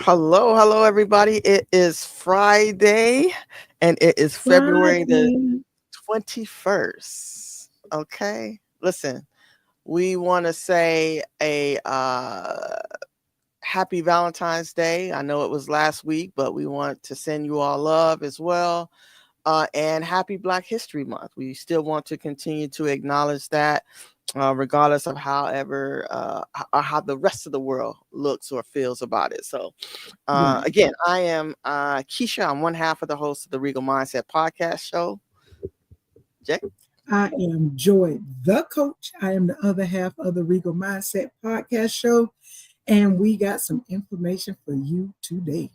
Hello, everybody. It is Friday and it is February the Friday. 21st. Okay. Listen, we want to say a happy Valentine's Day. I know it was last week, but we want to send you all love as well. And happy Black History Month. We still want to continue to acknowledge that, regardless of how the rest of the world looks or feels about it. So, Right. again, I am Keisha. I'm one half of the host of the Regal Mindset podcast show. Jay? I am Joy, the coach. I am the other half of the Regal Mindset podcast show. And we got some information for you today.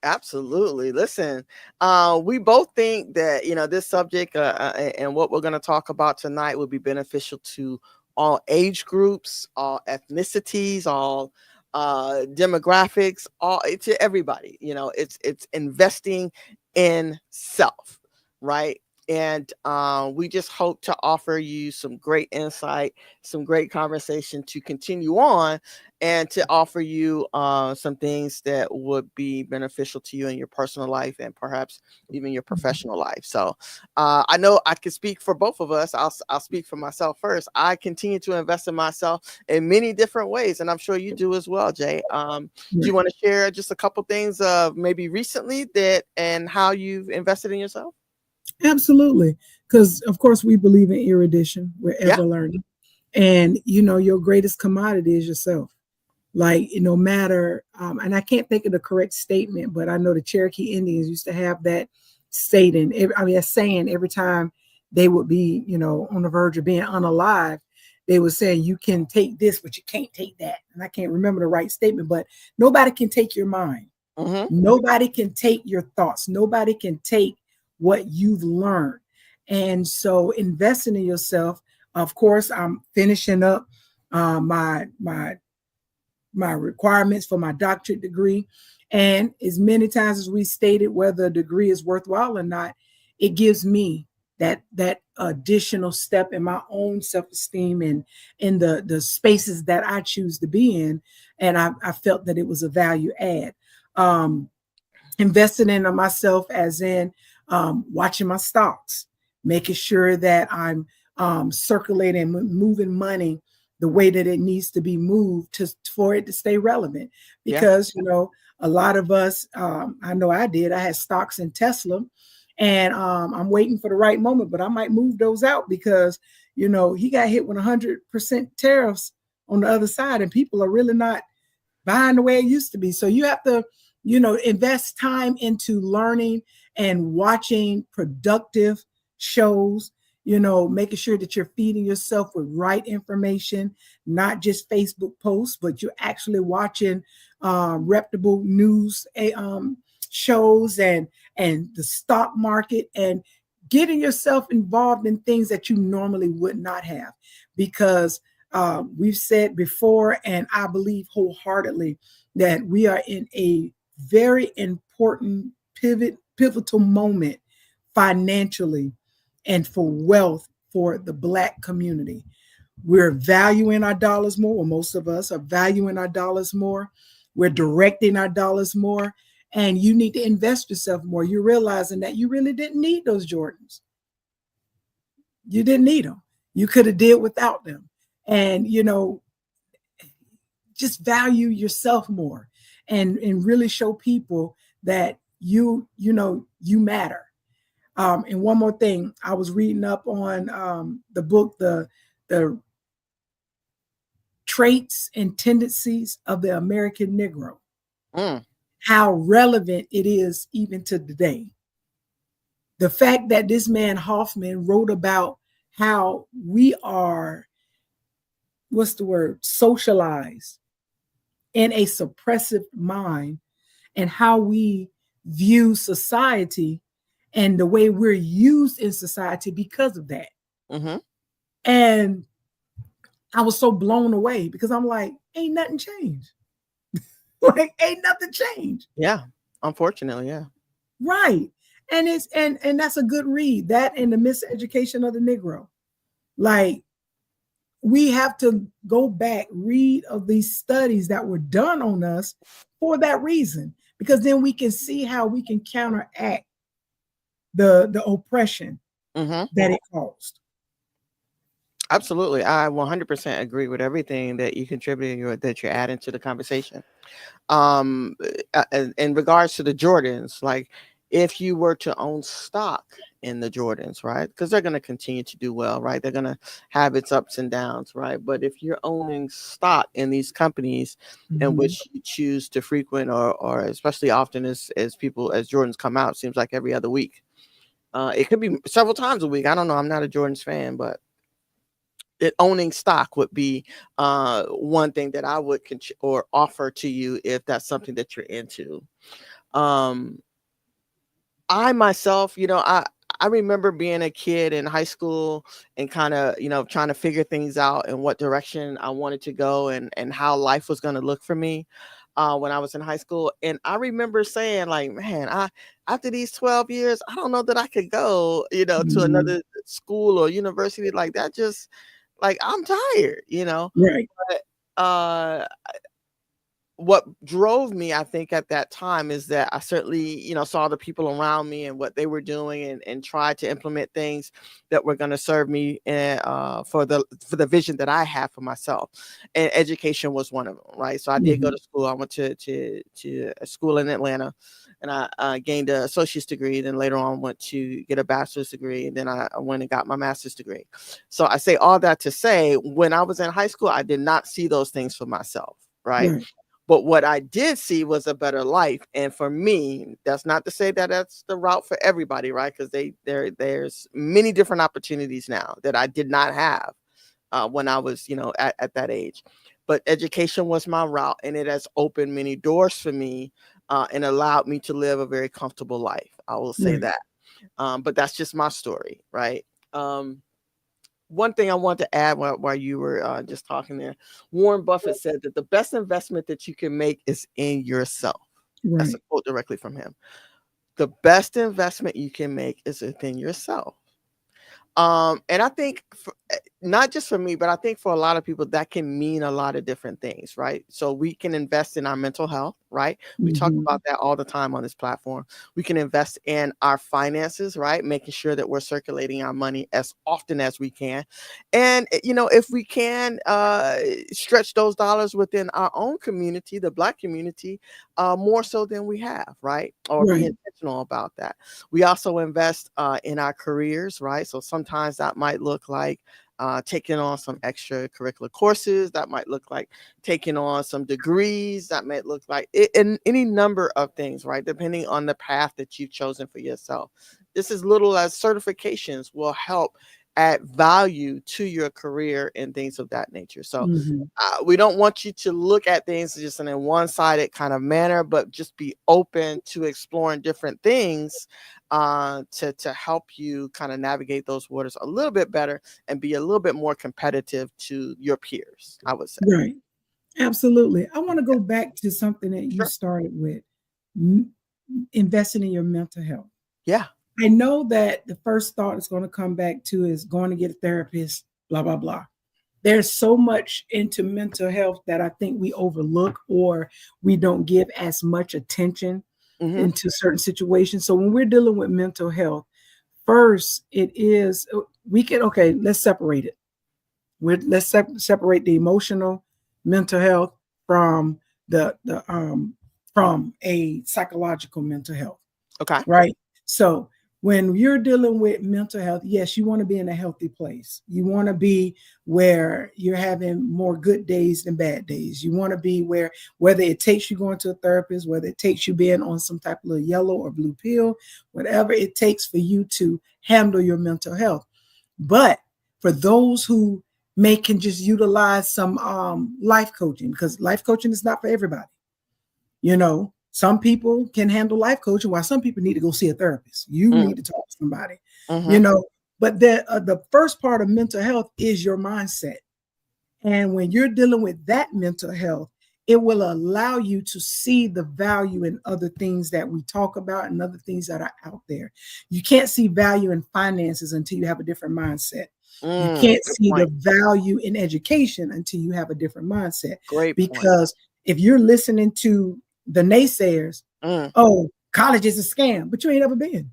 Absolutely. Listen, we both think that, this subject and what we're going to talk about tonight would be beneficial to all age groups, all ethnicities, all demographics, all to everybody. It's investing in self, right? And we just hope to offer you some great insight, some great conversation to continue on, and to offer you some things that would be beneficial to you in your personal life and perhaps even your professional life. So I know I can speak for both of us. I'll speak for myself first. I continue to invest in myself in many different ways, and I'm sure you do as well, Jay. Do you Right. want to share just a couple things of maybe recently that and how you've invested in yourself? Absolutely. Because, of course, we believe in erudition. We're Yeah. ever learning. And, your greatest commodity is yourself. Like, no matter, and I can't think of the correct statement, but I know the Cherokee Indians used to have that stating, a saying every time they would be, on the verge of being unalive, they would say, you can take this, but you can't take that. And I can't remember the right statement, but nobody can take your mind. Mm-hmm. Nobody can take your thoughts. Nobody can take what you've learned. And so investing in yourself, of course, I'm finishing up my requirements for my doctorate degree. And as many times as we stated, whether a degree is worthwhile or not, it gives me that additional step in my own self-esteem and in the spaces that I choose to be in. And I felt that it was a value add. Um, Investing in myself as in watching my stocks, making sure that I'm circulating, moving money the way that it needs to be moved for it to stay relevant. Yeah. Because, a lot of us, I know I did, I had stocks in Tesla and I'm waiting for the right moment, but I might move those out because, he got hit with 100% tariffs on the other side and people are really not buying the way it used to be. So you have to, invest time into learning and watching productive shows, making sure that you're feeding yourself with right information, not just Facebook posts, but you're actually watching reputable news shows and the stock market and getting yourself involved in things that you normally would not have because we've said before, and I believe wholeheartedly that we are in a very important pivotal moment financially and for wealth for the Black community. We're valuing our dollars more, or most of us are valuing our dollars more. We're directing our dollars more. And you need to invest yourself more. You're realizing that you really didn't need those Jordans. You didn't need them. You could have did without them. And, just value yourself more and really show people that you matter. And one more thing, I was reading up on the book, the traits and tendencies of the American Negro, Mm. how relevant it is even to today. The fact that this man Hoffman wrote about how we are, what's the word, socialized in a suppressive mind and how we view society and the way we're used in society because of that. Mm-hmm. And I was so blown away because I'm like, ain't nothing changed. Like, ain't nothing changed. Yeah. Unfortunately, yeah. Right. And that's a good read. That and the miseducation of the Negro. Like, we have to go back, read of these studies that were done on us for that reason, because then we can see how we can counteract the oppression Mm-hmm. that it caused. Absolutely. I 100% agree with everything that you contributed that you're adding to the conversation. Um, in regards to the Jordans, like if you were to own stock in the Jordans, right? Because they're going to continue to do well, right? They're going to have its ups and downs, right? But if you're owning stock in these companies in Mhm. which you choose to frequent, or especially often as people as Jordans come out, seems like every other week. It could be several times a week. I don't know. I'm not a Jordans fan, but owning stock would be one thing that I would or offer to you if that's something that you're into. Um, I myself, I remember being a kid in high school and kind of, trying to figure things out and what direction I wanted to go and how life was going to look for me when I was in high school. And I remember saying, like, man, after these 12 years, I don't know that I could go, to Mhm. another school or university like that. Just like I'm tired. Right. But what drove me, I think, at that time is that I certainly, saw the people around me and what they were doing and tried to implement things that were going to serve me for the vision that I have for myself. And education was one of them, right? So I did go Mhm. to school. I went to a school in Atlanta, and I gained an associate's degree. Then later on went to get a bachelor's degree, and then I went and got my master's degree. So I say all that to say, when I was in high school, I did not see those things for myself, right? Right. But what I did see was a better life. And for me, that's not to say that that's the route for everybody, right? Because there's many different opportunities now that I did not have when I was, at that age. But education was my route, and it has opened many doors for me and allowed me to live a very comfortable life. I will say Right. that. But that's just my story, right? One thing I want to add while you were just talking there, Warren Buffett said that the best investment that you can make is in yourself. That's a Right. quote directly from him. The best investment you can make is within yourself. And I think not just for me, but I think for a lot of people that can mean a lot of different things, right? So we can invest in our mental health, right? We talk Mhm. about that all the time on this platform. We can invest in our finances, right? Making sure that we're circulating our money as often as we can. And if we can stretch those dollars within our own community, the Black community, more so than we have, right? Or be Right. intentional about that. We also invest in our careers, right? So sometimes that might look like taking on some extracurricular courses. That might look like taking on some degrees. That might look like in any number of things, right? Depending on the path that you've chosen for yourself. This as little as certifications will help add value to your career and things of that nature. So Mhm. we don't want you to look at things just in a one-sided kind of manner, but just be open to exploring different things to help you kind of navigate those waters a little bit better and be a little bit more competitive to your peers, I would say. Right. Absolutely. I want to Yeah, go back to something that you sure. started with, m- investing in your mental health. Yeah. I know that the first thought is going to come back to is going to get a therapist, blah, blah, blah. There's so much into mental health that I think we overlook or we don't give as much attention Hmm. into certain situations. So when we're dealing with mental health, first it is we can okay, let's separate it. Let's separate the emotional mental health from the from a psychological mental health, Okay. right? So when you're dealing with mental health, yes, you want to be in a healthy place. You want to be where you're having more good days than bad days. You want to be where, whether it takes you going to a therapist, whether it takes you being on some type of yellow or blue pill, whatever it takes for you to handle your mental health. But for those who may can just utilize some life coaching, because life coaching is not for everybody. Some people can handle life coaching while some people need to go see a therapist. You Mm-hmm. need to talk to somebody, you Mm-hmm. know. But the first part of mental health is your mindset. And when you're dealing with that mental health, it will allow you to see the value in other things that we talk about and other things that are out there. You can't see value in finances until you have a different mindset. You can't Good see the point. value in education until you have a different mindset. Great point. Because if you're listening to the naysayers, Mm, oh, college is a scam, but you ain't ever been.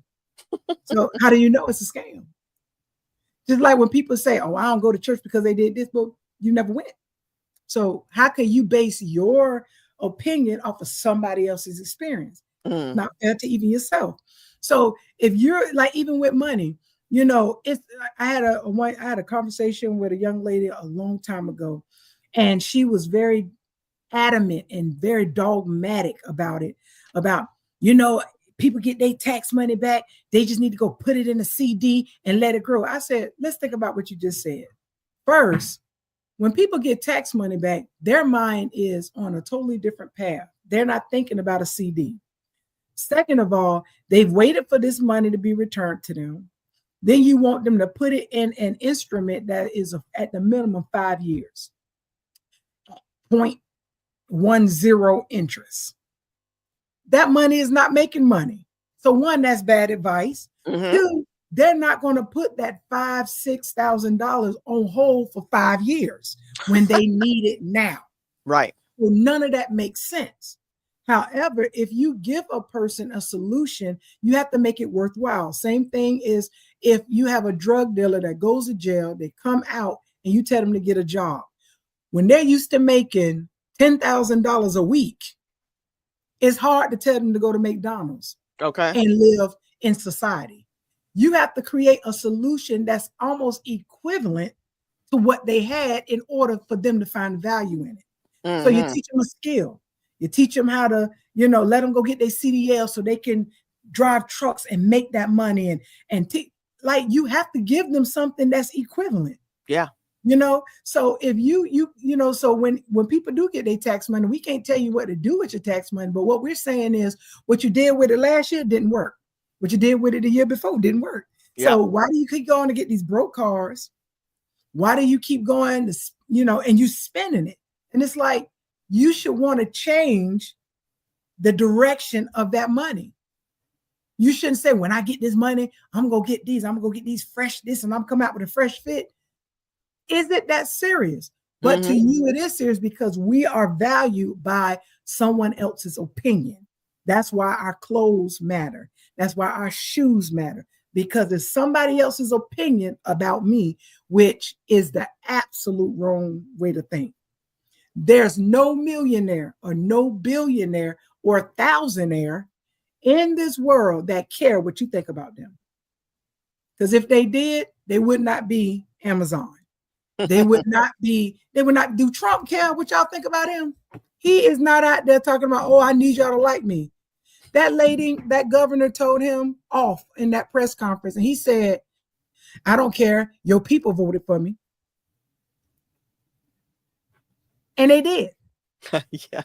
So how do you know it's a scam? Just like when people say, oh, I don't go to church because they did this, but you never went. So how can you base your opinion off of somebody else's experience? mm, Not fair to even yourself. So if you're like, even with money, you know, it's I had a conversation with a young lady a long time ago, and she was very adamant and very dogmatic about it. About, you know, people get their tax money back, they just need to go put it in a CD and let it grow. I said, let's think about what you just said. First, when people get tax money back, their mind is on a totally different path. They're not thinking about a CD. Second of all, they've waited for this money to be returned to them. Then you want them to put it in an instrument that is at the minimum 5 years, 0.10 interest. That money is not making money. So one, that's bad advice. mm-hmm. Two, they're not going to put that $5,000-6,000 on hold for 5 years when they need it now. Right. Well, none of that makes sense. However, if you give a person a solution, you have to make it worthwhile. Same thing is if you have a drug dealer that goes to jail, they come out and you tell them to get a job. When they're used to making $10,000 a week, it's hard to tell them to go to McDonald's Okay. and live in society. You have to create a solution that's almost equivalent to what they had in order for them to find value in it. So you Mm-hmm. teach them a skill. You teach them how to, you know, let them go get their CDL so they can drive trucks and make that money. Like you have to give them something that's equivalent. Yeah. You know, so if you know, so when people do get their tax money, we can't tell you what to do with your tax money. But what we're saying is what you did with it last year didn't work. What you did with it the year before didn't work. Yeah. So why do you keep going to get these broke cars? Why do you keep going to, you know, and you spending it? And it's like, you should want to change the direction of that money. You shouldn't say, when I get this money, I'm going to get these. I'm going to go get these fresh this and I'm coming out with a fresh fit. Is it that serious? But to Mm-hmm. you, it is serious because we are valued by someone else's opinion. That's why our clothes matter. That's why our shoes matter. Because it's somebody else's opinion about me, which is the absolute wrong way to think. There's no millionaire or no billionaire or thousandaire in this world that care what you think about them. Because if they did, they would not be Amazon. They would not do Trump care what y'all think about him? He is not out there talking about, oh, I need y'all to like me. That lady, that governor told him off in that press conference. And he said, I don't care. Your people voted for me. And they did. Yeah.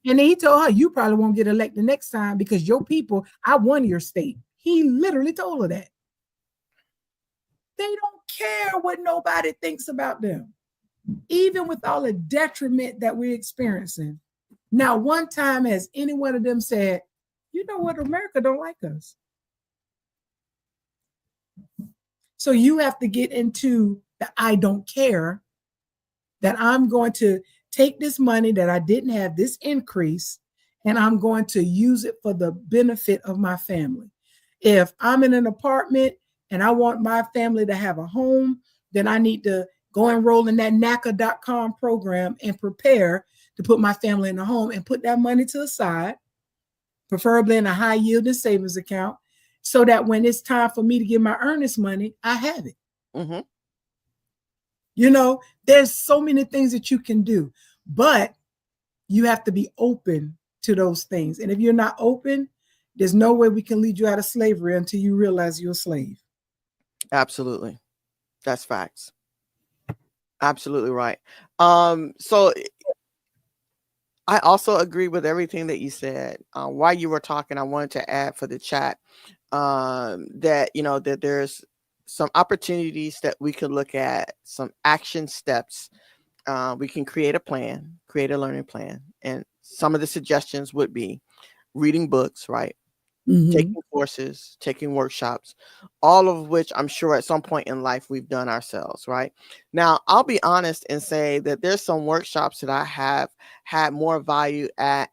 And then he told her, you probably won't get elected next time because your people, I won your state. He literally told her that. They don't care what nobody thinks about them, even with all the detriment that we're experiencing. Now, one time has any one of them said, you know what, America don't like us. So you have to get into the I don't care, that I'm going to take this money that I didn't have, this increase, and I'm going to use it for the benefit of my family. If I'm in an apartment and I want my family to have a home, then I need to go enroll in that NACA.com program and prepare to put my family in a home and put that money to the side, preferably in a high yielding savings account, so that when it's time for me to get my earnest money, I have it. Mm-hmm. You know, there's so many things that you can do, but you have to be open to those things. And if you're not open, there's no way we can lead you out of slavery until you realize you're a slave. Absolutely. That's facts. Absolutely right. So I also agree with everything that you said. While you were talking, I wanted to add for the chat that, you know, that there's some opportunities that we could look at, some action steps. We can create a plan, create a learning plan. And some of the suggestions would be reading books, right? Mm-hmm. taking courses, taking workshops, all of which I'm sure at some point in life we've done ourselves, right? Now, I'll be honest and say that there's some workshops that I have had more value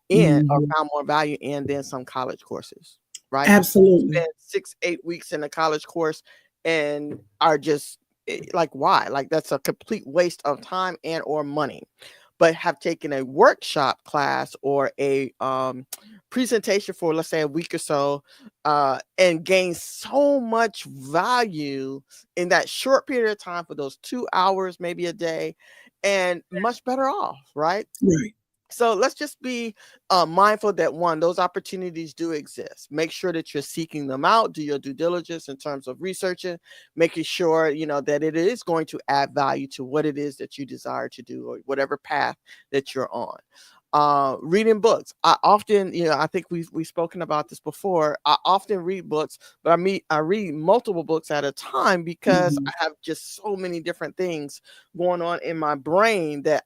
in or Mm-hmm. found more value in than some college courses, right? You Absolutely. spend 6, 8 weeks in a college course and are just like, why? Like, that's a complete waste of time and or money. But have taken a workshop class or a presentation for, let's say, a week or so, and gain so much value in that short period of time for those 2 hours, maybe a day, and much better off, right? Right. So let's just be mindful that one, those opportunities do exist. Make sure that you're seeking them out. Do your due diligence in terms of researching, making sure that it is going to add value to what it is that you desire to do or whatever path that you're on. Reading books. I often, I think we've spoken about this before. I often read books, but I read multiple books at a time because Mm-hmm. I have just so many different things going on in my brain that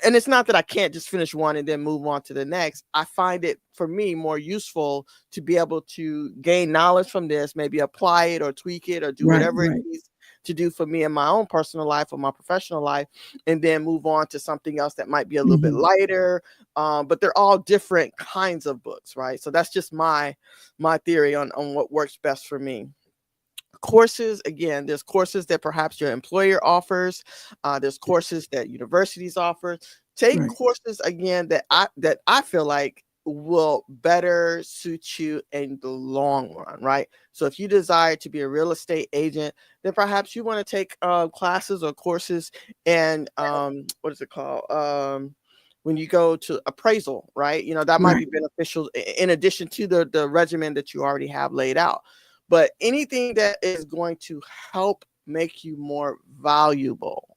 and it's not that I can't just finish one and then move on to the next. I find it for me more useful to be able to gain knowledge from this, maybe apply it or tweak it or do Right. whatever it Right. needs to do for me in my own personal life or my professional life, and then move on to something else that might be a little bit Mm-hmm. lighter. But they're all different kinds of books, right? So that's just my theory on what works best for me. Courses, again, there's courses that perhaps your employer offers, there's courses that universities offer. Take Right. courses again that I feel like will better suit you in the long run, right? So if you desire to be a real estate agent, then perhaps you want to take classes or courses, and what is it called, when you go to appraisal, right? That might Right. be beneficial in addition to the regimen that you already have laid out. But anything that is going to help make you more valuable,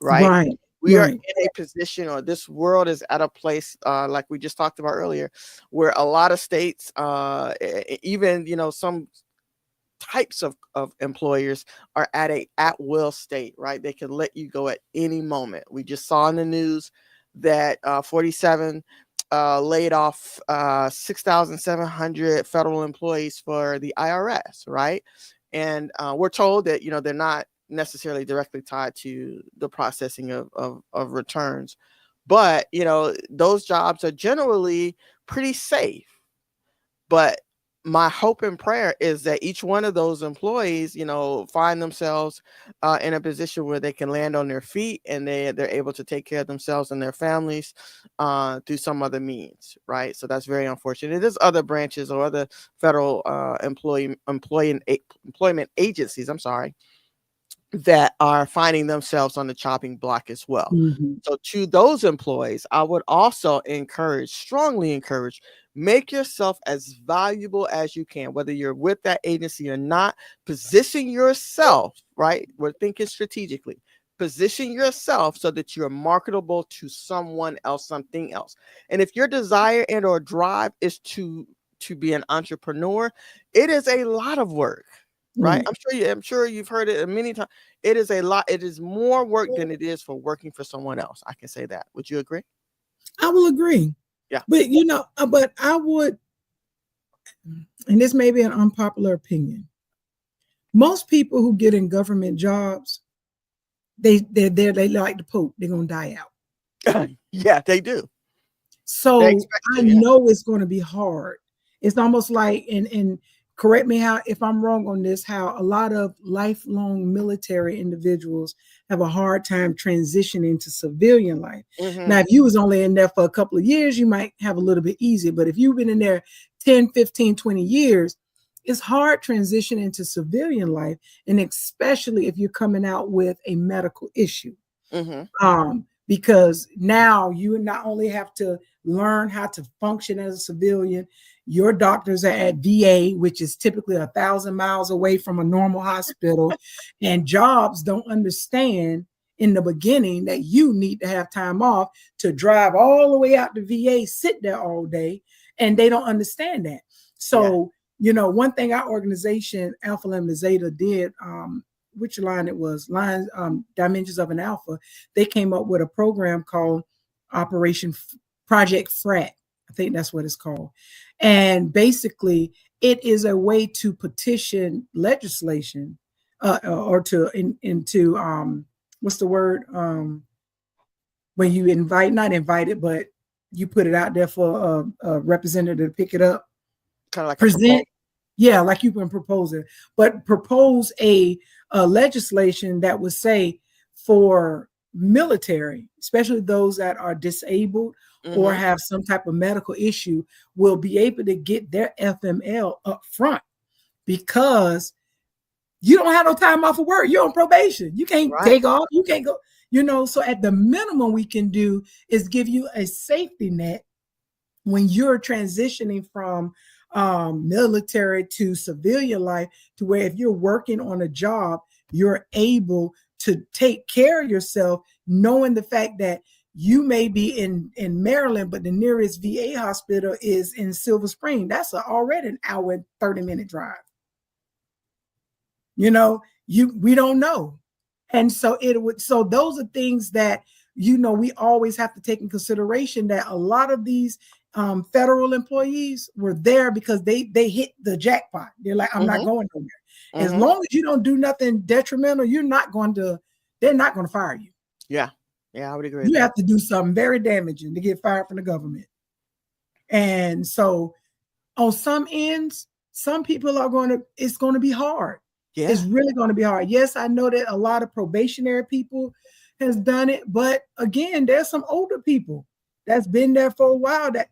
right? Right. We are Right. in a position, or this world is at a place, like we just talked about earlier, where a lot of states, even some types of employers are at a at will state, right? They can let you go at any moment. We just saw in the news that 47 laid off 6,700 federal employees for the IRS, right? And we're told that they're not necessarily directly tied to the processing of returns, but those jobs are generally pretty safe. But my hope and prayer is that each one of those employees, find themselves in a position where they can land on their feet, and they're able to take care of themselves and their families through some other means, right? So that's very unfortunate. There's other branches or other federal employment agencies, I'm sorry, that are finding themselves on the chopping block as well. Mm-hmm. So to those employees, I would also strongly encourage, make yourself as valuable as you can, whether you're with that agency or not. Position yourself, right? We're thinking strategically. Position yourself so that you're marketable to someone else, something else. And if your desire and or drive is to be an entrepreneur, it is a lot of work, right? Right. I'm sure you've heard it many times. It is a lot. It is more work than it is for working for someone else. I can say that. Would you agree? I will agree. Yeah. But but I would, and this may be an unpopular opinion. Most people who get in government jobs, they like the Pope. They're gonna die out. Yeah, they do. They So expect I to. Yeah. know it's going to be hard. It's almost like, and correct me how if I'm wrong on this, how a lot of lifelong military individuals have a hard time transitioning to civilian life. Mm-hmm. Now, if you was only in there for a couple of years, you might have a little bit easier. But if you've been in there 10, 15, 20 years, it's hard transitioning to civilian life. And especially if you're coming out with a medical issue. Mm-hmm. Because now you not only have to learn how to function as a civilian, your doctors are at VA, which is typically 1,000 miles away from a normal hospital, and jobs don't understand in the beginning that you need to have time off to drive all the way out to VA, sit there all day, and they don't understand that. Yeah. So, one thing our organization, Alpha Lambda Zeta, did, which line it was, Dimensions of an Alpha, they came up with a program called Project Frat. I think that's what it's called. And basically, it is a way to petition legislation or to into what's the word when you invite, not invite it, but you put it out there for a representative to pick it up, Kind of like a present. proposal. Yeah, like you can propose it, but propose a legislation that would say for military, especially those that are disabled or Mm-hmm. have some type of medical issue, will be able to get their FML up front because you don't have no time off of work. You're on probation. You can't Right. take off. You can't go, So at the minimum we can do is give you a safety net when you're transitioning from military to civilian life, to where if you're working on a job, you're able to take care of yourself, knowing the fact that you may be in Maryland, but the nearest VA hospital is in Silver Spring. That's already an hour and 30-minute drive. We don't know. And so those are things that, we always have to take in consideration, that a lot of these federal employees were there because they hit the jackpot. They're like, I'm not Mm-hmm. going nowhere. As Mm-hmm. long as you don't do nothing detrimental, they're not going to fire you. Yeah. Yeah, I would agree with You that. have to do something very damaging to get fired from the government. And so on some ends, some people it's going to be hard. Yeah. It's really going to be hard. Yes, I know that a lot of probationary people has done it, but again, there's some older people that's been there for a while that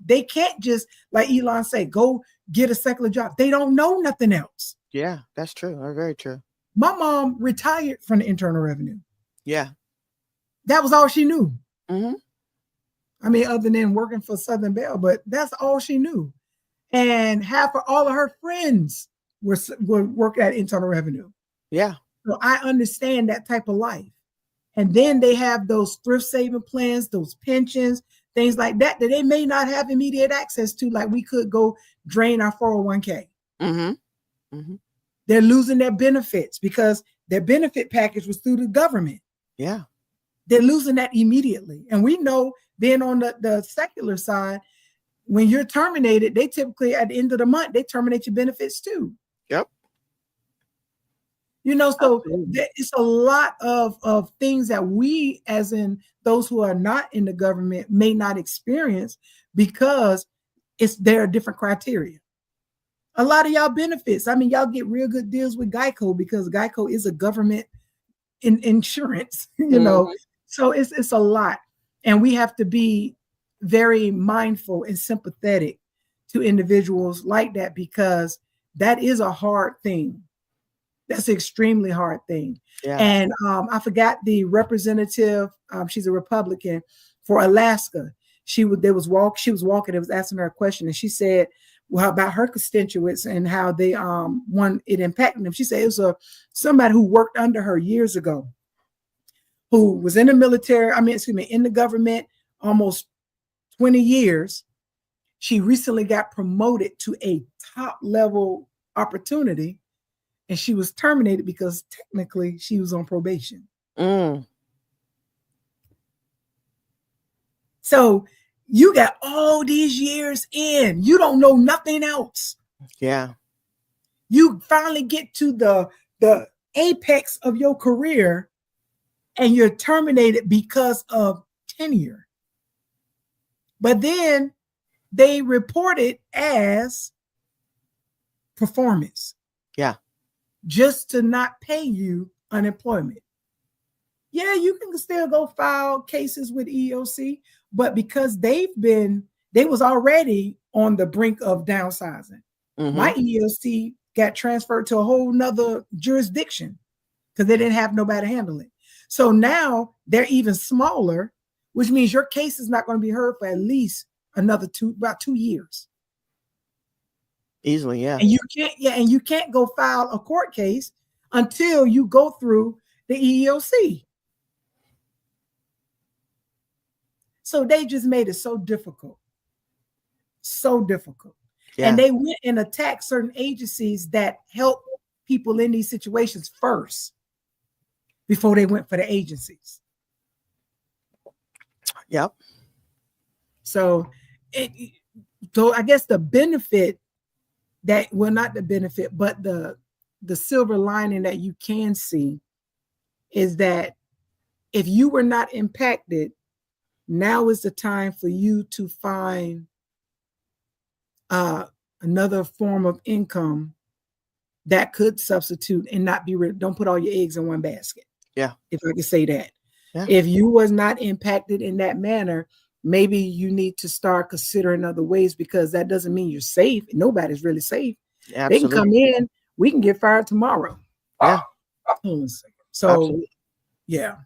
they can't just, like Elon say, go get a secular job. They don't know nothing else. Yeah, that's true. Very true. My mom retired from the Internal Revenue. Yeah. That was all she knew. Mm-hmm. I mean, other than working for Southern Bell, but that's all she knew. And half of all of her friends were work at Internal Revenue. Yeah. So I understand that type of life. And then they have those thrift saving plans, those pensions, things like that they may not have immediate access to, like we could go drain our 401k. Mm-hmm. Mm-hmm. They're losing their benefits because their benefit package was through the government. Yeah. They're losing that immediately. And we know, being on the secular side, when you're terminated, they typically at the end of the month, they terminate your benefits too. Yep. So Absolutely. it's a lot of things that we, as in those who are not in the government, may not experience because there are different criteria. A lot of y'all benefits, I mean, y'all get real good deals with Geico because Geico is a government insurance, Mm-hmm. So it's a lot. And we have to be very mindful and sympathetic to individuals like that, because that is a hard thing. That's an extremely hard thing. Yeah. And I forgot the representative. She's a Republican for Alaska. She was walking. It was asking her a question, and she said, "Well, about her constituents and how they it impacted them." She said it was somebody who worked under her years ago, who was in the military. In the government almost 20 years. She recently got promoted to a top level opportunity, and she was terminated because technically she was on probation. Mm. So you got all these years in, you don't know nothing else. Yeah. You finally get to the apex of your career and you're terminated because of tenure. But then they report it as performance. Yeah. Just to not pay you unemployment. Yeah, you can still go file cases with EEOC, but because they was already on the brink of downsizing. Mm-hmm. My EEOC got transferred to a whole nother jurisdiction because they didn't have nobody to handle it. So now they're even smaller, which means your case is not going to be heard for at least about 2 years. Easily, yeah. And you can't go file a court case until you go through the EEOC. So they just made it so difficult. So difficult. Yeah. And they went and attacked certain agencies that help people in these situations first before they went for the agencies. Yep. So it, so I guess the benefit that, well, not the benefit, but the silver lining that you can see is that if you were not impacted, now is the time for you to find uh, another form of income that could substitute and not be, don't put all your eggs in one basket. Yeah. If I could say that. Yeah. If you was not impacted in that manner, maybe you need to start considering other ways, because that doesn't mean you're safe. Nobody's really safe. They can Absolutely. come in, we can get fired tomorrow. Yeah. So Absolutely. yeah.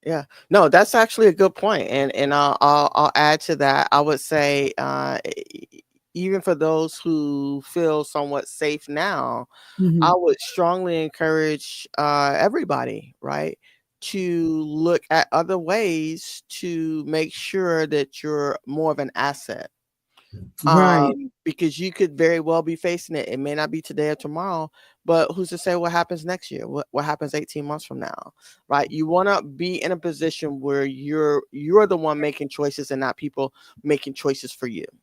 Yeah. No, that's actually a good point. And I'll add to that. I would say even for those who feel somewhat safe now, I Mhm. would strongly encourage everybody, right, to look at other ways to make sure that you're more of an asset. Right. Because you could very well be facing it. It may not be today or tomorrow, but who's to say what happens next year? What happens 18 months from now, right? You want to be in a position where you're the one making choices and not people making choices for you. And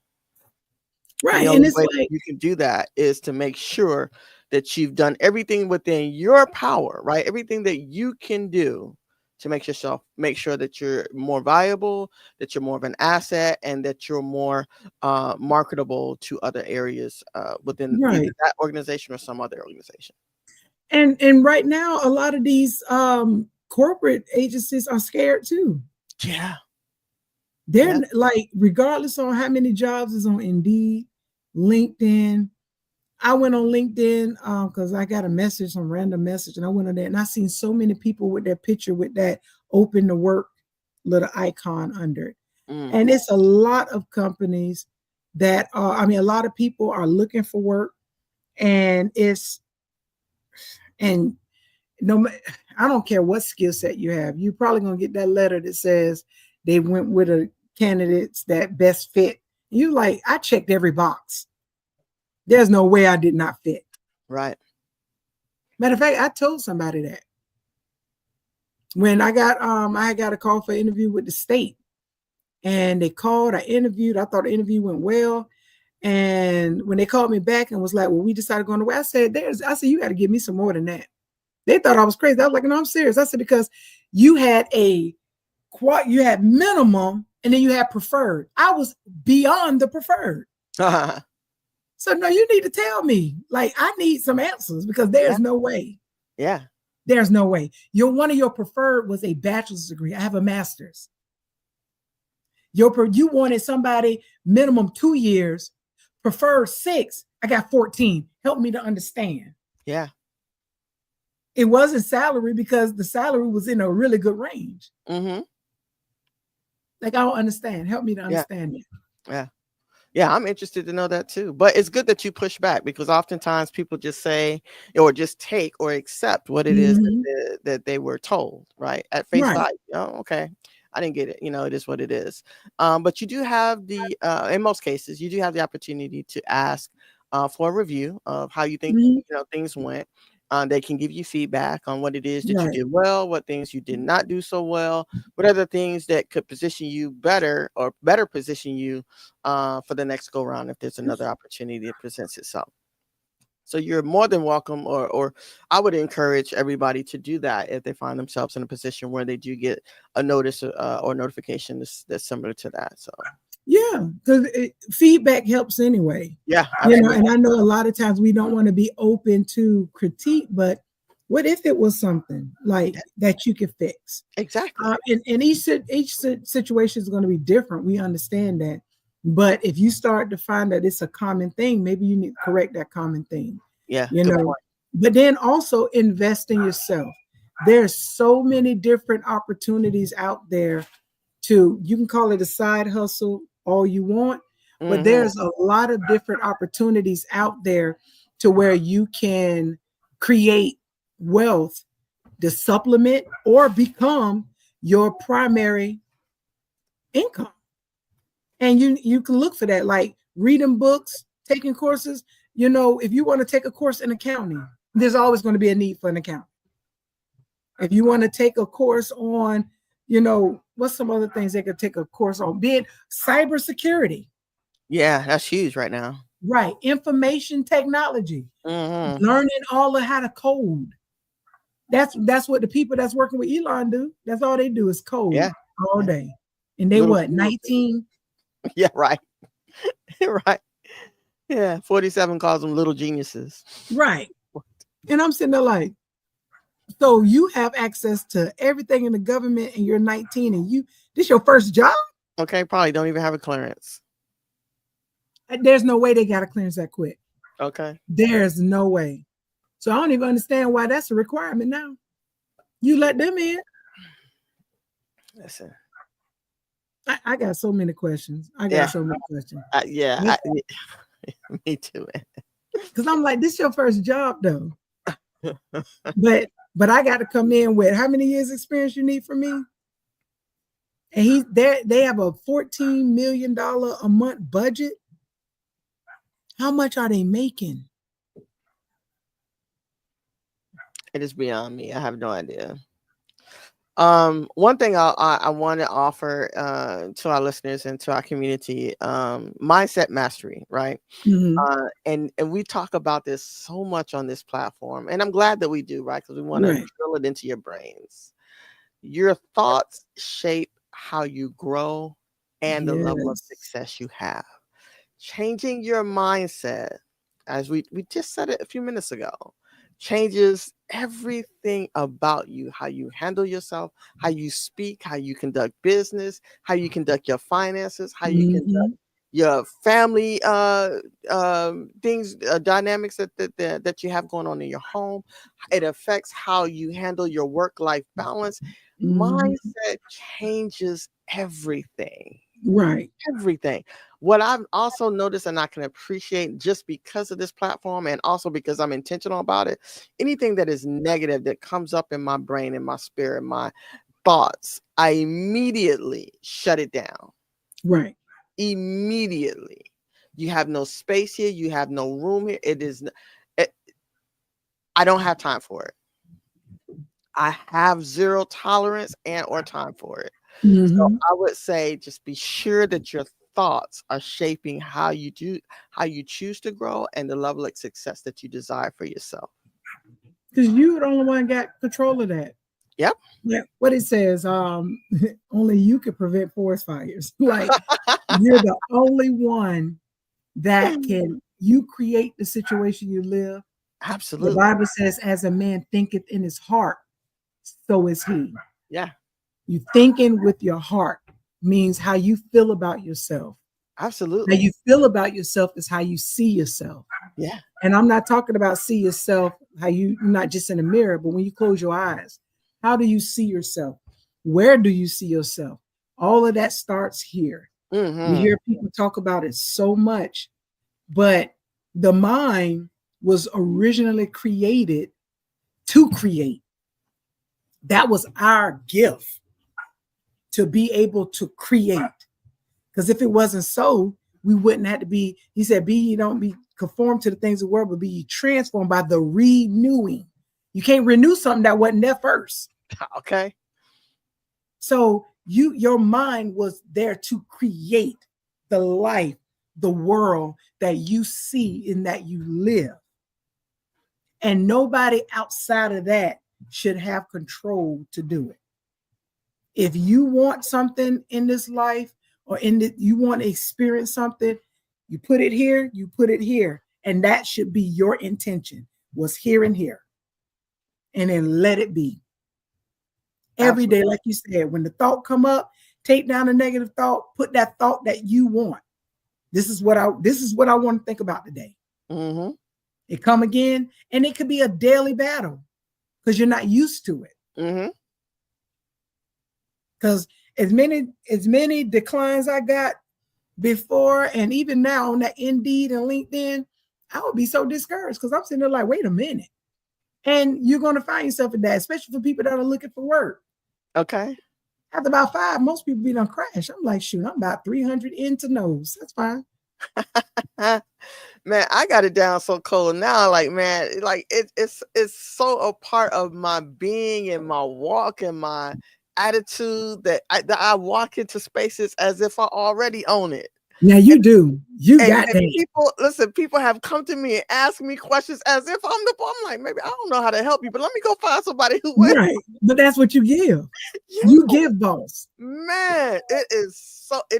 the Right. And only it's way that like, you can do that is to make sure that you've done everything within your power, right? Everything that you can do to make sure that you're more valuable, that you're more of an asset, and that you're more marketable to other areas within either right. that organization or some other organization. And right now, a lot of these corporate agencies are scared too. Yeah. They're Yeah. like, regardless on how many jobs is on Indeed, LinkedIn. I went on LinkedIn because I got a message, some random message, and I went on there and I seen so many people with their picture with that open to work little icon under it. Mm, And it's a lot of companies that are, I mean, a lot of people are looking for work, and and no, I don't care what skill set you have, you're probably gonna get that letter that says they went with a candidates that best fit. You like, I checked every box. There's no way I did not fit. right. Matter of fact, I told somebody that when I got a call for an interview with the state, and they called, I interviewed, I thought the interview went well. And when they called me back and was like, well, we decided going away, I said, you got to give me some more than that. They thought I was crazy. I was like, no, I'm serious. I said, because you had you had minimum and then you had preferred. I was beyond the preferred. So no, you need to tell me. Like, I need some answers, because Yeah. there's no way. Yeah. There's no way. One of your preferred was a bachelor's degree. I have a master's. You wanted somebody minimum 2 years, preferred 6. I got 14. Help me to understand. Yeah. It wasn't salary, because the salary was in a really good range. Mm-hmm. Like, I don't understand. Help me to Yeah. understand it. Yeah. Yeah, I'm interested to know that too. But it's good that you push back, because oftentimes people just say or just take or accept what it is Mhm. that they were told, right? At face Right. value. Oh, okay. I didn't get it. It is what it is. But you do have in most cases, you do have the opportunity to ask for a review of how you think Mhm. things went. They can give you feedback on what it is that you Right. did well, what things you did not do so well, what other things that could position you better or better position you for the next go round if there's another opportunity that presents itself. So you're more than welcome, or I would encourage everybody to do that if they find themselves in a position where they do get a notice or notification that's similar to that. So Yeah, because feedback helps anyway. yeah, absolutely. And I know a lot of times we don't want to be open to critique, but what if it was something like Yeah, that you could fix? exactly. And each situation is going to be different. We understand that. But if you start to find that it's a common thing, maybe you need to correct that common thing, Yeah, you good know. point. But then also invest in yourself. There's so many different opportunities out there you can call it a side hustle all you want, but Hmm. there's a lot of different opportunities out there to where you can create wealth to supplement or become your primary income. And you can look for that, like reading books, taking courses. If you want to take a course in accounting, there's always going to be a need for an accountant. If you want to take a course on, what's some other things they could take a course on? Be it cybersecurity. Yeah, that's huge right now. Right. Information technology, Hmm. learning all of how to code. That's what the people that's working with Elon do. That's all they do is code Yeah. all Yeah. day. And they Little what, little thing. 19? Yeah, right. Right. Yeah. 47 calls them little geniuses. Right. And I'm sitting there like, so you have access to everything in the government and you're 19 and this your first job? Okay, probably don't even have a clearance. There's no way they got a clearance that quick. Okay. There's no way. So I don't even understand why that's a requirement now. You let them in. Listen. I got so many questions. I got Yeah. so many questions. Yeah. Me too, Because I'm like, this is your first job though. man. But I got to come in with how many years experience you need from me? And they have a $14 million a month budget. How much are they making? It is beyond me. I have no idea. One thing I want to offer to our listeners and to our community, mindset mastery, right? Mhm. And we talk about this so much on this platform, and I'm glad that we do, right? Because we want to Right. drill it into your brains. Your thoughts shape how you grow and the level of Yes. success you have. Changing your mindset, as we just said it a few minutes ago, changes everything about you, how you handle yourself, how you speak, how you conduct business, how you conduct your finances, how you conduct Mhm. your family things, dynamics that you have going on in your home. It affects how you handle your work life balance. Mhm. Mindset changes everything. Right. Everything. What I've also noticed and I can appreciate just because of this platform and also because I'm intentional about it, anything that is negative that comes up in my brain, in my spirit, my thoughts, I immediately shut it down. Right. Immediately. You have no space here. You have no room here. It, I don't have time for it. I have zero tolerance and or time for it. So Mhm. I would say just be sure that your thoughts are shaping how you choose to grow and the level of success that you desire for yourself. Because you the only one got control of that. Yep. Yeah. What it says, only you can prevent forest fires. Like you're the only one that can you create the situation you live. The Absolutely. Bible says, as a man thinketh in his heart, so is he. Yeah. You thinking with your heart means how you feel about yourself. How Absolutely. you feel about yourself is how you see yourself. Yeah. And I'm not talking about see yourself, how you not just in the mirror, but when you close your eyes, how do you see yourself? Where do you see yourself? All of that starts here. We Mm-hmm. hear people talk about it so much, but the mind was originally created to create. That was our gift to be able to create. Because if it wasn't so, we wouldn't have to be, he said, be ye don't be conformed to the things of the world, but be ye transformed by the renewing. You can't renew something that wasn't there first. Okay. So your mind was there to create the life, the world that you see and that you live. And nobody outside of that should have control to do it. If you want something in this life or you want to experience something, you put it here, you put it here. And that should be your intention was here and here. And then let it be. Every day, Absolutely. like you said, when the thought come up, take down a negative thought, put that thought that you want. This is what I want to think about today. Mm-hmm. It come again, and it could be a daily battle because you're not used to it. Mm-hmm. Because as many declines I got before and even now on that Indeed and LinkedIn, I would be so discouraged because I'm sitting there like, wait a minute. And you're going to find yourself in that, especially for people that are looking for work. Okay. After about 5, most people be done crash. I'm like, shoot, I'm about 300 into nose. That's fine. Man, I got it down so cold now. Like, man, like it's so a part of my being and my walk and my attitude that I walk into spaces as if I already own it. Now you do. You got And that. people, listen, people have come to me and asked me questions as if I'm like, maybe I don't know how to help you, but let me go find somebody who will. Right. But that's what you give. You Yeah, give, boss. man, it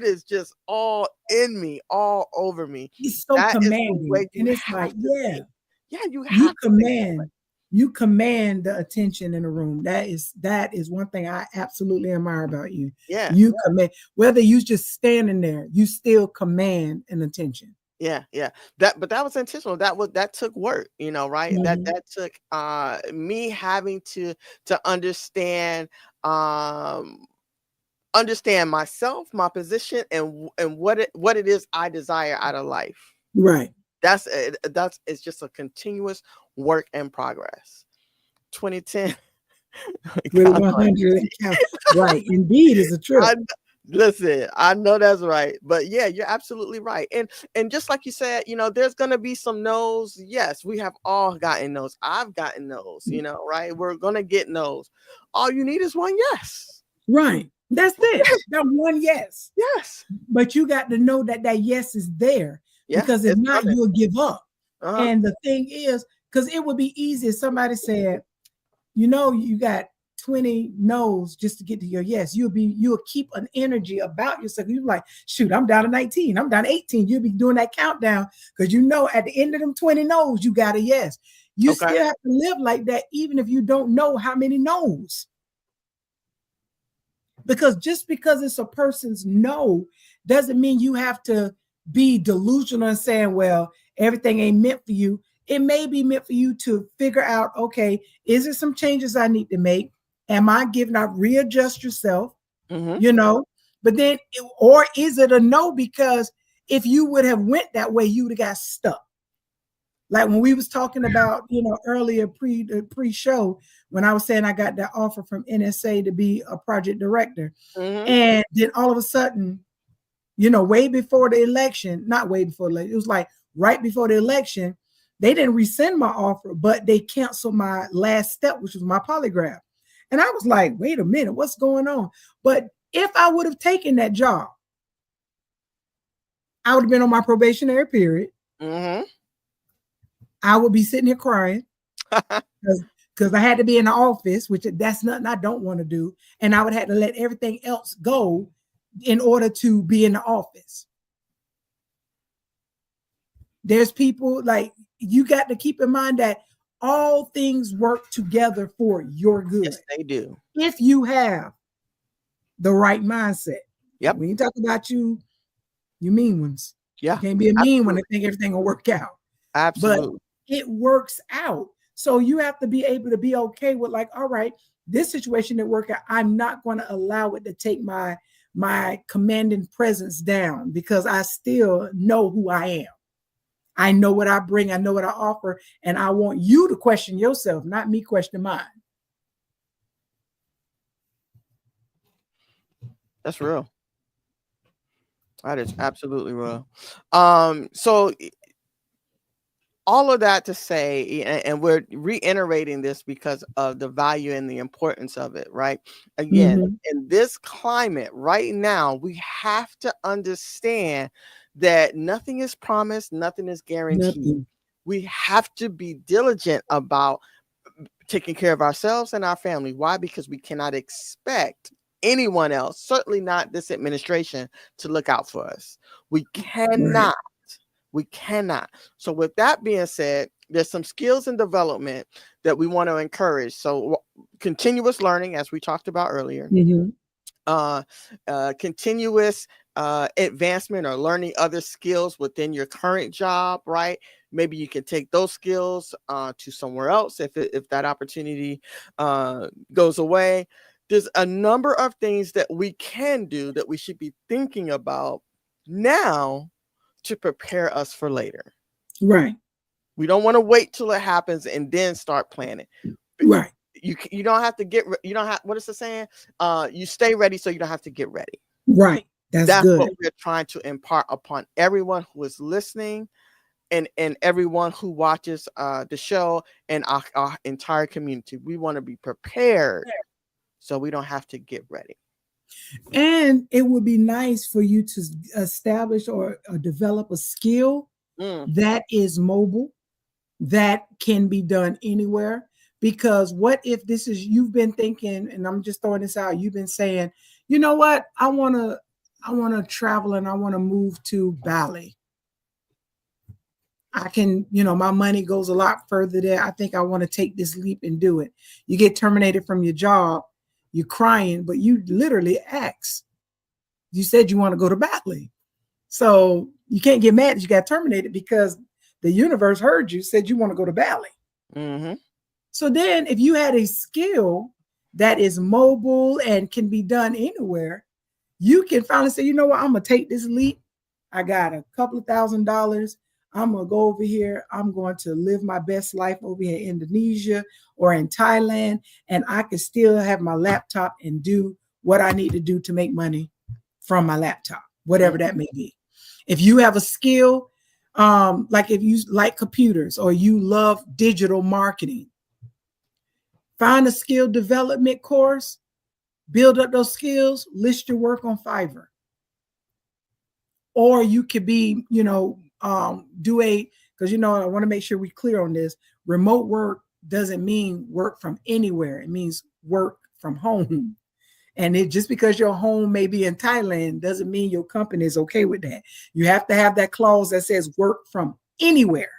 is just all in me, all over me. It's so That is the commanding. way you And it's like, have to yeah, think. Yeah, you you have to think that way. command, you command the attention in the room. That is one thing I absolutely admire about you. Yeah, You command, whether you just standing there, you still command an attention. yeah. But that was intentional. That took work, right? That Mhm. that took me having to um understand myself, my position, and what it is I desire out of life. Right. That's it's just a continuous work in progress. 2010 With count on 100 it. and count. Right. Indeed is a trip. I kn- Listen, I know that's right, but yeah, you're absolutely right. And just like you said, there's gonna be some no's. Yes, we have all gotten no's. I've gotten no's. Right? We're gonna get no's. All you need is one yes. Right. That's it. That one yes. Yes. But you got to know that that yes is there, Yeah, because if it's not, coming. you'll give up. Uh-huh. And the thing is, because it would be easy if somebody said, you got 20 no's just to get to your yes. You'll keep an energy about yourself. You're like, shoot, I'm down to 19, I'm down to 18. You'll be doing that countdown because at the end of them 20 no's, you got a yes. You Okay. still have to live like that, even if you don't know how many no's. Because just because it's a person's no doesn't mean you have to be delusional and saying, well, everything ain't meant for you. It may be meant for you to figure out, okay, is there some changes I need to make? Am I giving out? Readjust yourself, Mm-hmm. you know? But then, or is it a no? Because if you would have went that way, you would have got stuck. Like when we was talking about, earlier pre-show, when I was saying I got that offer from NSA to be a project director. Mm-hmm. And then all of a sudden, way before the election, not way before the election, it was like right before the election, they didn't rescind my offer, but they canceled my last step, which was my polygraph. And I was like, wait a minute, what's going on? But if I would have taken that job, I would have been on my probationary period. Mm-hmm. I would be sitting here crying because I had to be in the office, which that's nothing I don't want to do. And I would have to let everything else go in order to be in the office. There's people like you got to keep in mind that all things work together for your good. Yes, they do. If you have the right mindset. Yep. We ain't talking about you mean ones. Yeah. You can't be a mean one Absolutely. and think everything will work out. But Absolutely. it works out. So you have to be able to be okay with like, all right, this situation didn't work out. I'm not going to allow it to take my commanding presence down because I still know who I am. I know what I bring. I know what I offer. And I want you to question yourself, not me question mine. That's real. That is absolutely real. So all of that to say, and we're reiterating this because of the value and the importance of it, right? Again, in this climate right now, we have to understand that nothing is promised, nothing is guaranteed. Nothing. We have to be diligent about taking care of ourselves and our family. Why? Because we cannot expect anyone else, certainly not this administration, to look out for us. We cannot. Right. We cannot. So with that being said, there's some skills and development that we want to encourage. So continuous learning, as we talked about earlier, continuous advancement or learning other skills within your current job, right? Maybe you can take those skills to somewhere else if that opportunity goes away. There's a number of things that we can do that we should be thinking about now to prepare us for later. Right. We don't want to wait till it happens and then start planning. Right. You don't have to you don't have, what is the saying? You stay ready so you don't have to get ready. Right. That's good. What we're trying to impart upon everyone who is listening and everyone who watches the show and our entire community. We want to be prepared so we don't have to get ready. And it would be nice for you to establish or develop a skill Mm, that is mobile, that can be done anywhere. Because what if this is, you've been thinking, and I'm just throwing this out, you've been saying, you know what, I want to travel and I want to move to Bali. I can, my money goes a lot further there. I think I want to take this leap and do it. You get terminated from your job, you're crying, but you literally asked. You said you want to go to Bali. So you can't get mad that you got terminated because the universe heard you, said you want to go to Bali. mm-hmm. So then if you had a skill that is mobile and can be done anywhere, you can finally say, you know what, I'm going to take this leap. I got a couple of $1,000s. I'm going to go over here. I'm going to live my best life over here in Indonesia or in Thailand. And I can still have my laptop and do what I need to do to make money from my laptop, whatever that may be. If you have a skill, like if you like computers or you love digital marketing, find a skill development course, build up those skills, list your work on Fiverr. Or you could be, do because I want to make sure we're clear on this. Remote work doesn't mean work from anywhere. It means work from home. And it just because your home may be in Thailand doesn't mean your company is okay with that. You have to have that clause that says work from anywhere.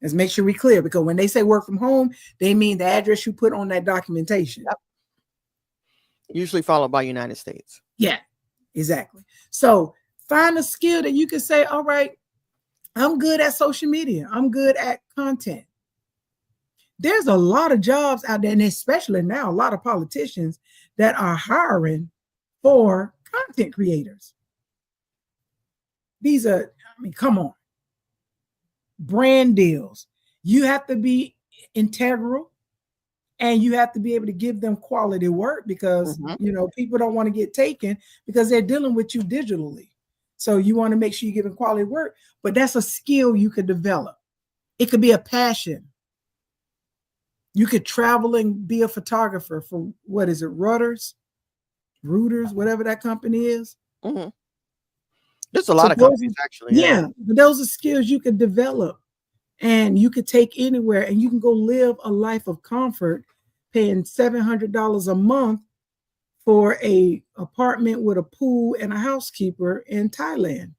Let's make sure we're clear, because when they say work from home, they mean the address you put on that documentation. Yep. Usually followed by United States. Yeah, exactly. So find a skill that you can say, all right, I'm good at social media. I'm good at content. There's a lot of jobs out there, and especially now, a lot of politicians that are hiring for content creators. These are, come on, brand deals. You have to be integral and you have to be able to give them quality work because, people don't want to get taken because they're dealing with you digitally. So you want to make sure you give them quality work, but that's a skill you could develop. It could be a passion. You could travel and be a photographer for, what is it, Reuters, whatever that company is. Mm-hmm. There's a lot of companies actually. Yeah, but those are skills you could develop and you could take anywhere, and you can go live a life of comfort paying $700 a month for a apartment with a pool and a housekeeper in Thailand.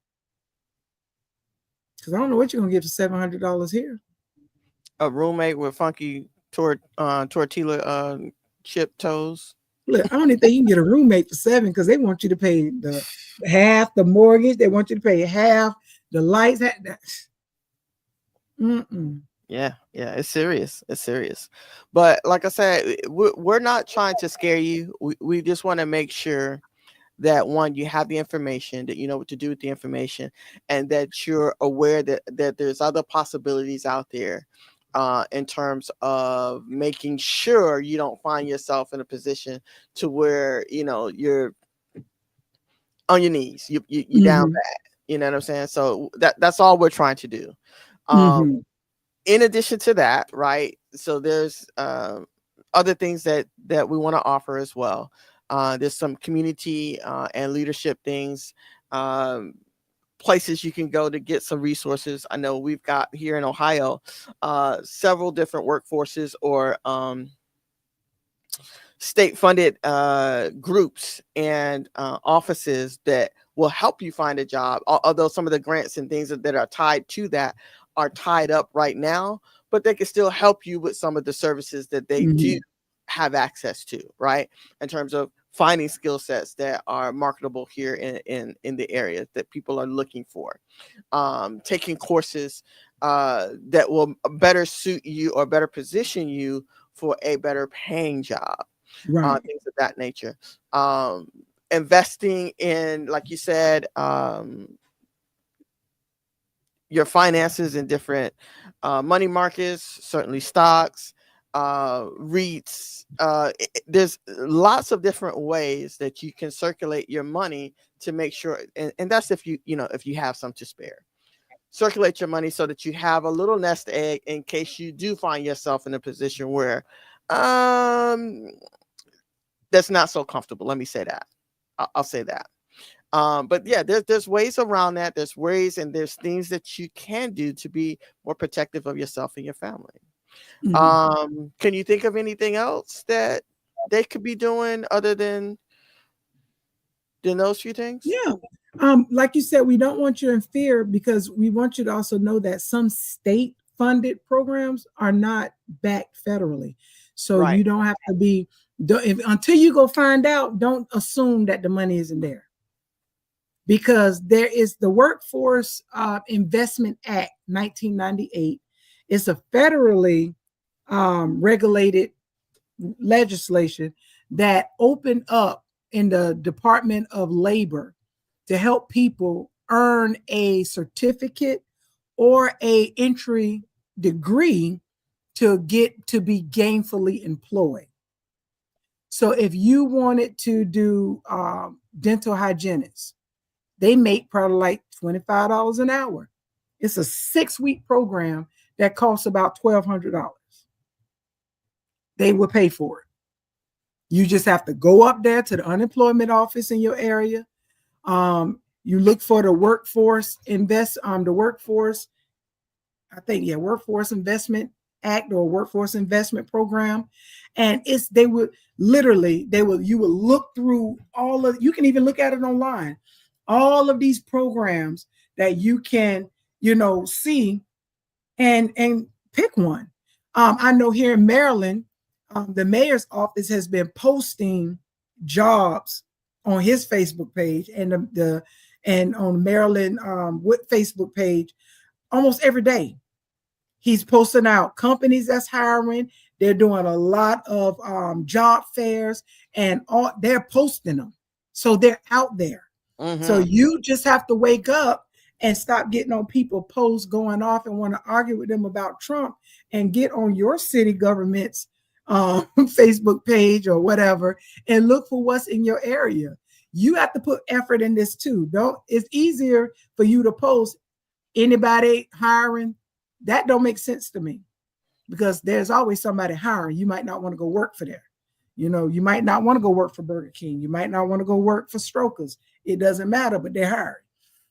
Because I don't know what you're going to get for $700 here. A roommate with funky tortilla chip toes. Look, I don't even think you can get a roommate for $7 because they want you to pay the half the mortgage. They want you to pay half the lights. Yeah, it's serious. It's serious. But like I said, we're not trying to scare you. We just want to make sure that, one, you have the information, that you know what to do with the information, and that you're aware that there's other possibilities out there in terms of making sure you don't find yourself in a position to where, you're on your knees, you down bad. You know what I'm saying? So that's all we're trying to do. In addition to that, right? So there's other things that we want to offer as well. There's some community and leadership things, places you can go to get some resources. I know we've got here in Ohio several different workforces or state-funded groups and offices that will help you find a job. Although some of the grants and things that are tied to that are tied up right now, but they can still help you with some of the services that they do have access to, right? In terms of finding skill sets that are marketable here in the area that people are looking for, taking courses that will better suit you or better position you for a better paying job, things of that nature. Investing in, like you said, your finances in different money markets, certainly stocks, REITs. There's lots of different ways that you can circulate your money to make sure, and that's if you have some to spare. Circulate your money so that you have a little nest egg in case you do find yourself in a position where that's not so comfortable. Let me say that. I'll say that. But yeah, there's ways around that. There's ways and there's things that you can do to be more protective of yourself and your family. Mhm. Can you think of anything else that they could be doing other than those few things? Yeah. Like you said, we don't want you in fear because we want you to also know that some state funded programs are not backed federally. So Right. you don't have to be, until you go find out, don't assume that the money isn't there. Because there is the Workforce Investment Act 1998. It's a federally regulated legislation that opened up in the Department of Labor to help people earn a certificate or a entry degree to get to be gainfully employed. So if you wanted to do dental hygienist, they make probably like $25 an hour. It's a 6-week program that costs about $1,200. They will pay for it. You just have to go up there to the unemployment office in your area. You look for the the workforce, I think, yeah, Workforce Investment Act or Workforce Investment Program. And you will look through you can even look at it online, all of these programs that you can, see and pick one. I know here in Maryland, the mayor's office has been posting jobs on his Facebook page and on Maryland Facebook page almost every day. He's posting out companies that's hiring. They're doing a lot of job fairs and they're posting them. So they're out there. So Mm-hmm. you just have to wake up and stop getting on people posts going off and want to argue with them about Trump and get on your city government's Facebook page or whatever and look for what's in your area. You have to put effort in this too. It's easier for you to post anybody hiring. That don't make sense to me because there's always somebody hiring. You might not want to go work for them. You might not want to go work for Burger King. You might not want to go work for Strokers. It doesn't matter, but they're hiring.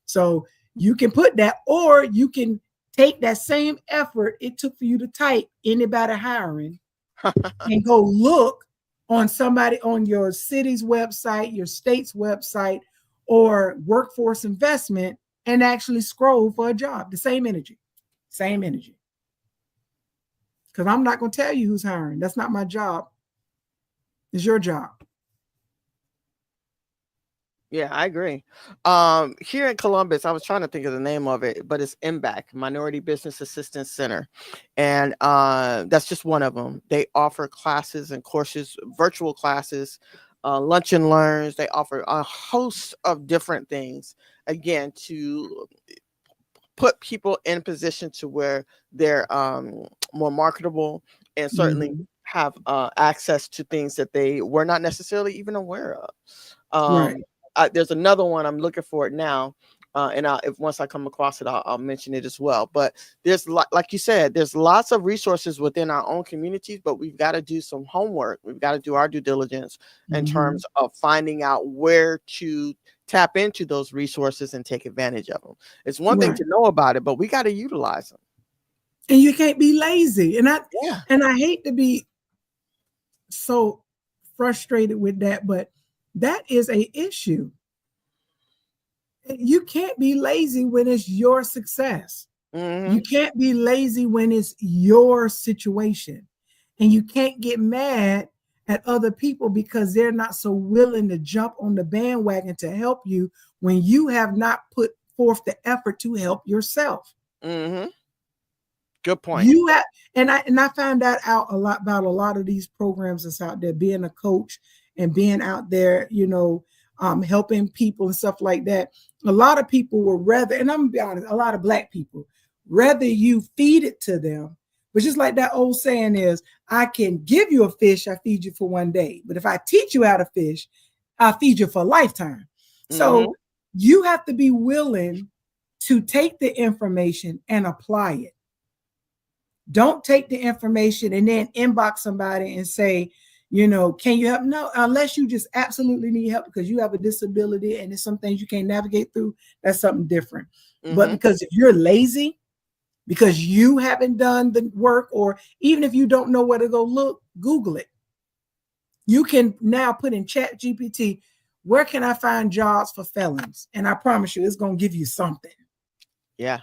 So you can put that, or you can take that same effort it took for you to type anybody hiring and go look on somebody on your city's website, your state's website, or workforce investment and actually scroll for a job. The same energy. Because I'm not going to tell you who's hiring. That's not my job. It's your job. Yeah, I agree. Here in Columbus, I was trying to think of the name of it, but it's MBAC, Minority Business Assistance Center, and that's just one of them. They offer classes and courses, virtual classes, lunch and learns. They offer a host of different things, again, to put people in position to where they're more marketable and certainly Mm-hmm. have access to things that they were not necessarily even aware of. Right. There's another one I'm looking for it now, and if once I come across it, I'll mention it as well. But there's like you said, there's lots of resources within our own communities, but we've got to do some homework. We've got to do our due diligence in Mm-hmm. terms of finding out where to tap into those resources and take advantage of them. It's one thing Right. to know about it, but we got to utilize them. And you can't be lazy. Yeah. And I hate to be so frustrated with that, but that is a issue. You can't be lazy when it's your success. Mm-hmm. You can't be lazy when it's your situation. And you can't get mad at other people because they're not so willing to jump on the bandwagon to help you when you have not put forth the effort to help yourself. Mm-hmm. Good point. You have, and I found that out a lot about a lot of these programs that's out there, being a coach and being out there, helping people and stuff like that. A lot of people will rather, and I'm gonna be honest, a lot of Black people rather you feed it to them. But just like that old saying is, I can give you a fish, I feed you for one day. But if I teach you how to fish, I feed you for a lifetime. Mm-hmm. So you have to be willing to take the information and apply it. Don't take the information and then inbox somebody and say, Can you help? No, unless you just absolutely need help because you have a disability and there's some things you can't navigate through. That's something different. But Mm-hmm. because if you're lazy, because you haven't done the work, or even if you don't know where to go look, Google it. You can now put in Chat GPT, where can I find jobs for felons? And I promise you, it's going to give you something. Yeah.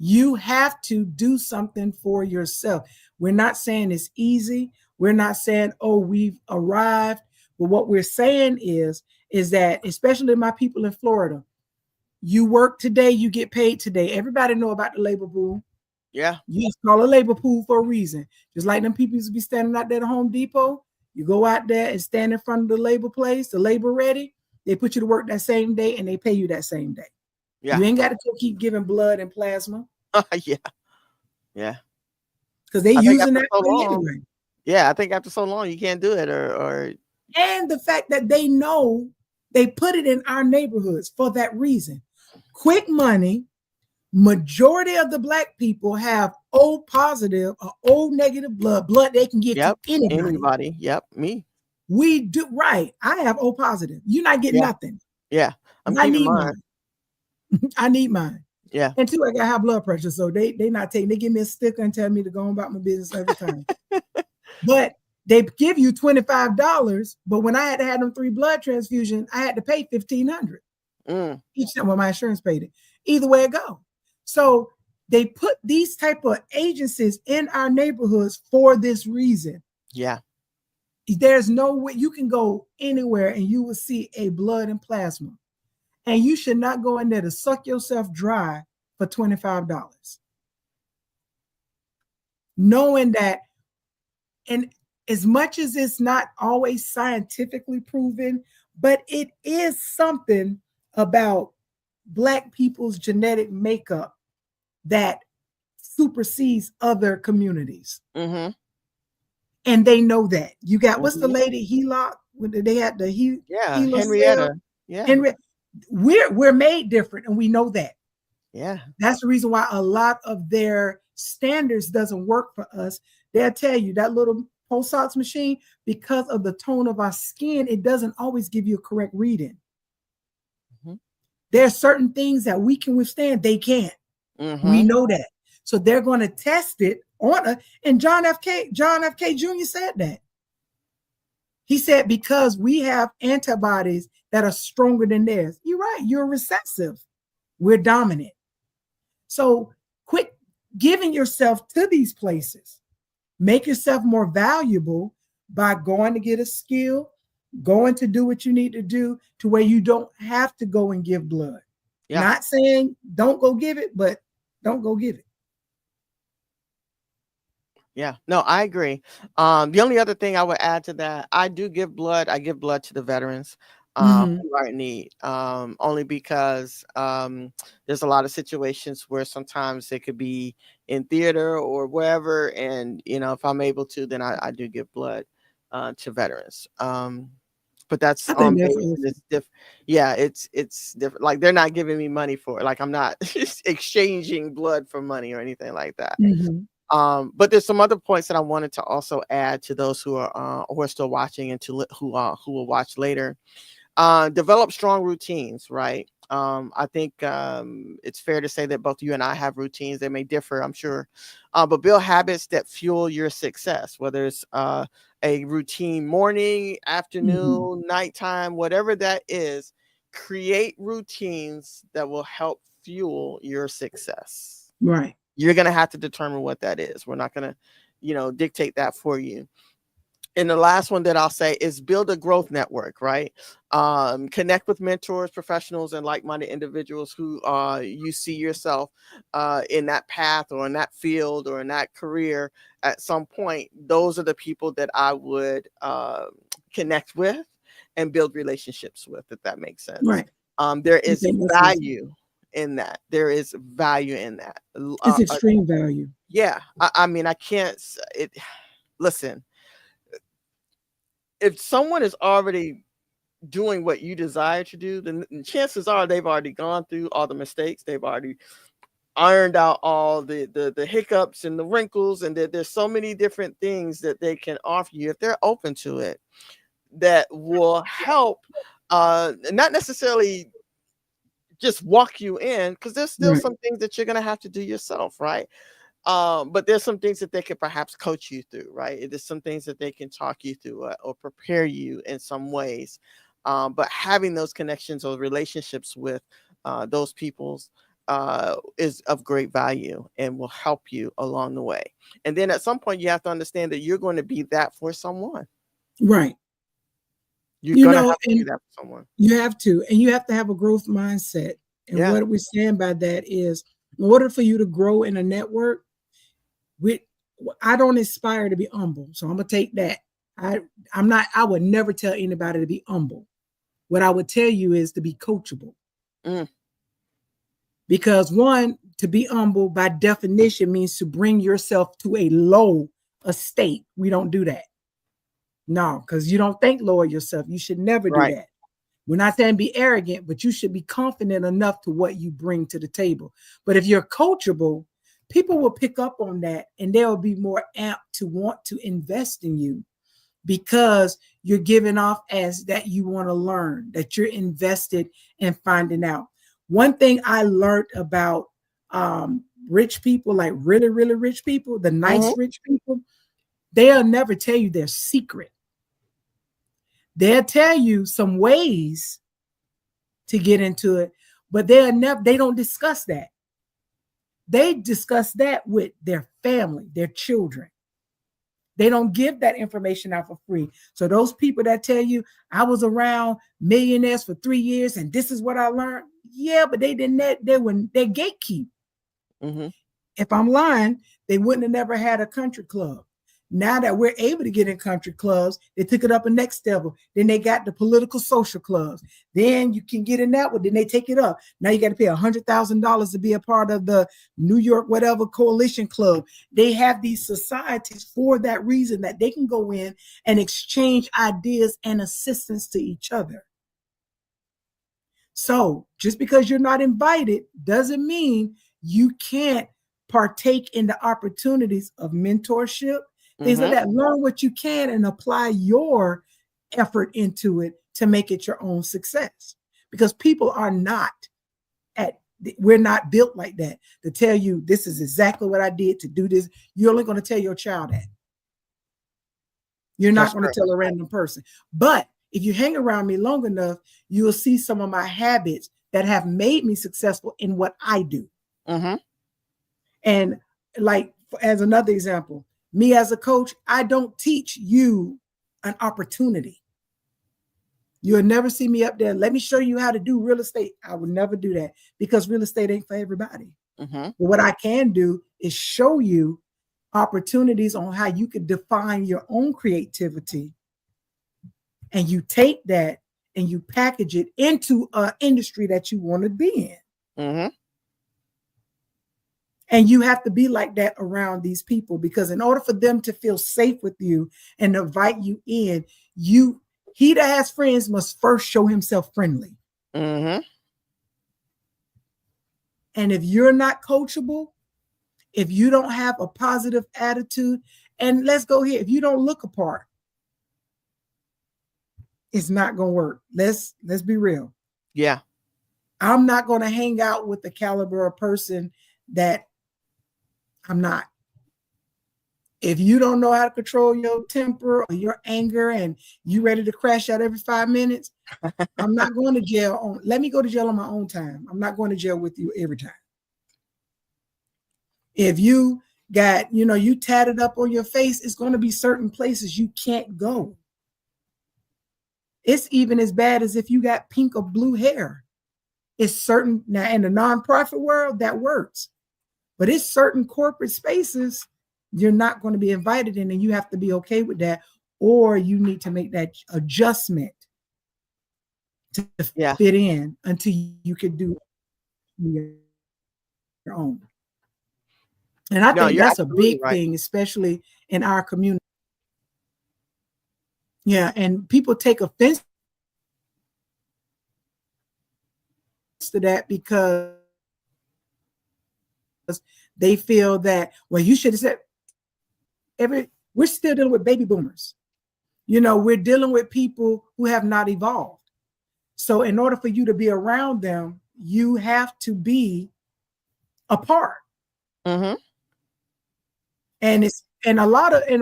You have to do something for yourself. We're not saying it's easy. We're not saying, oh, we've arrived. But what we're saying is that, especially my people in Florida, you work today, you get paid today. Everybody know about the labor pool. Yeah. You just call a labor pool for a reason. Just like them people used to be standing out there at Home Depot. You go out there and stand in front of the labor place, the labor ready. They put you to work that same day and they pay you that same day. Yeah. You ain't got to keep giving blood and plasma Yeah. Yeah. because they I think using after that so for you long, anyway. yeah, I think after so long you can't do it or And the fact that they know they put it in our neighborhoods for that reason. Quick money. Majority of the black people have O positive or O negative blood they can give to yep, anybody. anybody. Yep, me. We do right. I have O positive. You're not getting Yeah. nothing. Yeah. I'm I keeping need mine. mine. I need mine. Yeah. And two, I got high blood pressure. So they not taking, they give me a sticker and tell me to go on about my business every time. But they give you $25. But when I had to have them 3 blood transfusions, I had to pay $1,500 each time. Well, my insurance paid it. Either way it go. So they put these type of agencies in our neighborhoods for this reason. Yeah. There's no way you can go anywhere and you will see a blood and plasma. And you should not go in there to suck yourself dry for $25. Knowing that, and as much as it's not always scientifically proven, but it is something about Black people's genetic makeup that supersedes other communities. Mm-hmm. And they know that. You got, what's the Mm-hmm. lady, Heloc? They had the Yeah. Hela cell. Henrietta. Yeah. Henry, we're made different, and we know that. Yeah. That's the reason why a lot of their standards doesn't work for us. They'll tell you that little pulse ox machine, because of the tone of our skin, it doesn't always give you a correct reading. Mm-hmm. There are certain things that we can withstand, they can't. Mm-hmm. We know that. So they're going to test it on us. And John F. K. Jr. said that. He said, because we have antibodies that are stronger than theirs. You're right. You're recessive. We're dominant. So quit giving yourself to these places. Make yourself more valuable by going to get a skill, going to do what you need to do to where you don't have to go and give blood. Yeah. Not saying don't go give it, but don't go give it. Yeah, no, I agree. The only other thing I would add to that, I do give blood. I give blood to the veterans who are in need, only because there's a lot of situations where sometimes it could be in theater or wherever. And, if I'm able to, then I do give blood to veterans. But that's on base. It's different. Yeah, it's different. Like, they're not giving me money for it. Like, I'm not exchanging blood for money or anything like that. But there's some other points that I wanted to also add to those who are still watching and to who will watch later. Develop strong routines, right? I think it's fair to say that both you and I have routines. They may differ, I'm sure, but build habits that fuel your success, whether it's a routine morning, afternoon, nighttime, whatever that is. Create routines that will help fuel your success. Right. You're going to have to determine what that is. We're not going to, dictate that for you. And the last one that I'll say is build a growth network, right? Connect with mentors, professionals, and like-minded individuals who you see yourself in that path or in that field or in that career at some point. Those are the people that I would connect with and build relationships with, if that makes sense. Right. There is value in that. There is value in that. It's extreme value. Yeah. I mean, I can't. Listen. If someone is already doing what you desire to do, then chances are they've already gone through all the mistakes. They've already ironed out all the hiccups and the wrinkles, and that there's so many different things that they can offer you if they're open to it, that will help, not necessarily just walk you in, because there's still Right. some things that you're going to have to do yourself, right? But there's some things that they could perhaps coach you through, right? There's some things that they can talk you through, or prepare you in some ways. But having those connections or relationships with those peoples is of great value and will help you along the way. And then at some point, you have to understand that you're going to be that for someone. Right. You're going to have to be And that for someone. you have to have a growth mindset. And Yeah. what we stand by that is, in order for you to grow in a network, we I don't aspire to be humble. So I'm gonna take that. I would never tell anybody to be humble. What I would tell you is to be coachable. Mm. Because one, to be humble by definition means to bring yourself to a low estate. We don't do that. No, because you don't think lower yourself. You should never do Right. that. We're not saying be arrogant, but you should be confident enough to what you bring to the table. But if you're coachable, people will pick up on that and they'll be more apt to want to invest in you because you're giving off as that you want to learn, that you're invested in finding out. One thing I learned about rich people, like really, really rich people, the Mm-hmm. nice rich people, they'll never tell you their secret. They'll tell you some ways to get into it, but they don't discuss that. They discuss that with their family, their children. They don't give that information out for free. So those people that tell you, I was around millionaires for 3 years and this is what I learned. Yeah, but they didn't, they gatekeep. Mm-hmm. If I'm lying, they wouldn't have never had a country club. Now that we're able to get in country clubs, they took it up a next level. Then they got the political social clubs. Then you can get in that one. Then they take it up. Now you got to pay $100,000 to be a part of the New York whatever coalition club. They have these societies for that reason, that they can go in and exchange ideas and assistance to each other. So just because you're not invited doesn't mean you can't partake in the opportunities of mentorship, things like Mm-hmm. that. Learn what you can and apply your effort into it to make it your own success. Because people are not we're not built like that to tell you this is exactly what I did to do this. You're only going to tell your child that. You're not That's going to true. tell a random person. But if you hang around me long enough, you will see some of my habits that have made me successful in what I do. Mm-hmm. And like, as another example, me as a coach, I don't teach you an opportunity. You'll never see me up there. Let me show you how to do real estate. I would never do that because real estate ain't for everybody. Mm-hmm. But what I can do is show you opportunities on how you can define your own creativity, and you take that and you package it into an industry that you want to be in. Mm-hmm. And you have to be like that around these people, because in order for them to feel safe with you and invite you in, he that has friends must first show himself friendly. Mm-hmm. And if you're not coachable, if you don't have a positive attitude, and let's go here, if you don't look apart, it's not going to work. Let's be real. Yeah. I'm not going to hang out with the caliber of person that I'm not. If you don't know how to control your temper or your anger and you ready to crash out every 5 minutes, I'm not going to jail. Let me go to jail on my own time. I'm not going to jail with you every time. If you got, you tatted up on your face, it's going to be certain places you can't go. It's even as bad as if you got pink or blue hair. It's certain, now in the nonprofit world, that works. But it's certain corporate spaces you're not going to be invited in, and you have to be okay with that, or you need to make that adjustment to fit in until you could do your own. And I No, think you're that's a absolutely big right. thing, especially in our community. Yeah, and people take offense to that because they feel that, well, you should have said we're still dealing with baby boomers. We're dealing with people who have not evolved. So in order for you to be around them, you have to be apart. Mm-hmm. And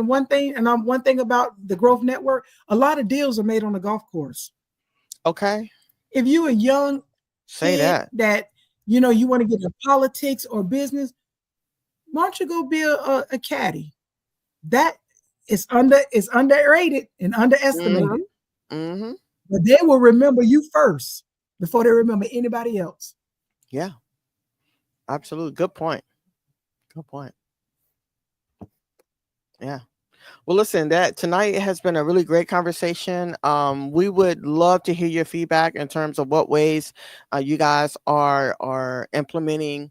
one thing about the Growth Network, a lot of deals are made on the golf course. Okay. If you a young Say kid that. that you want to get into politics or business, why don't you go be a caddy? That is underrated and underestimated. Mm-hmm. Mm-hmm. But they will remember you first before they remember anybody else. Yeah. Absolutely. Good point. Good point. Yeah. Well, listen, that tonight has been a really great conversation. We would love to hear your feedback in terms of what ways you guys are implementing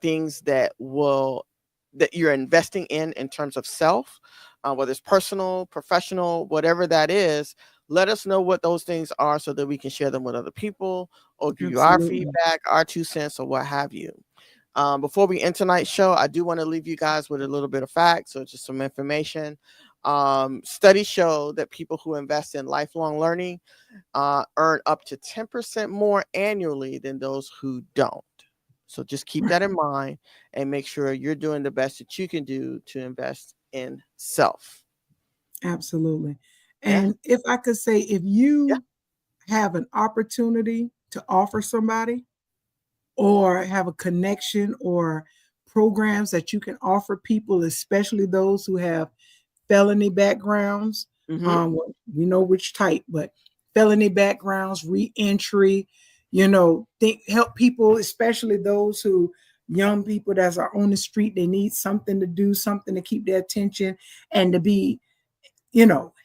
things that you're investing in terms of self, whether it's personal, professional, whatever that is. Let us know what those things are so that we can share them with other people or give you our Absolutely. feedback, our 2 cents, or what have you. Before we end tonight's show, I do want to leave you guys with a little bit of facts or just some information. Studies show that people who invest in lifelong learning earn up to 10% more annually than those who don't. So just keep that in mind and make sure you're doing the best that you can do to invest in self. Absolutely. Yeah. And if I could say, if Yeah. you have an opportunity to offer somebody or have a connection or programs that you can offer people, especially those who have felony backgrounds. Mm-hmm. We know which type, but felony backgrounds, reentry, help people, especially those who young people that are on the street, they need something to do, something to keep their attention and to be,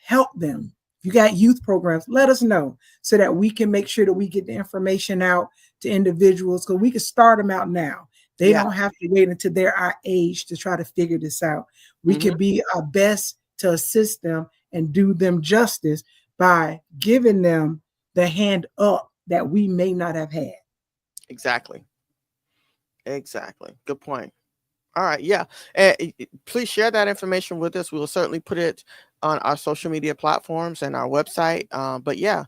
help them. If you got youth programs, let us know so that we can make sure that we get the information out to individuals because we can start them out now. They Yeah. don't have to wait until they're our age to try to figure this out. We Mm-hmm. can be our best to assist them and do them justice by giving them the hand up that we may not have had. Exactly. Exactly. Good point. All right, yeah. Please share that information with us. We will certainly put it on our social media platforms and our website. But yeah,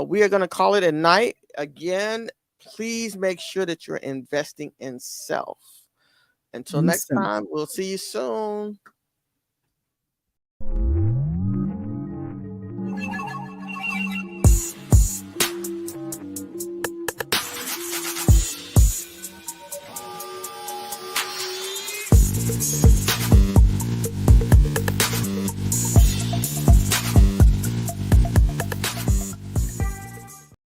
we are going to call it a night. Again, please make sure that you're investing in self. Until And next so, time, we'll see you soon.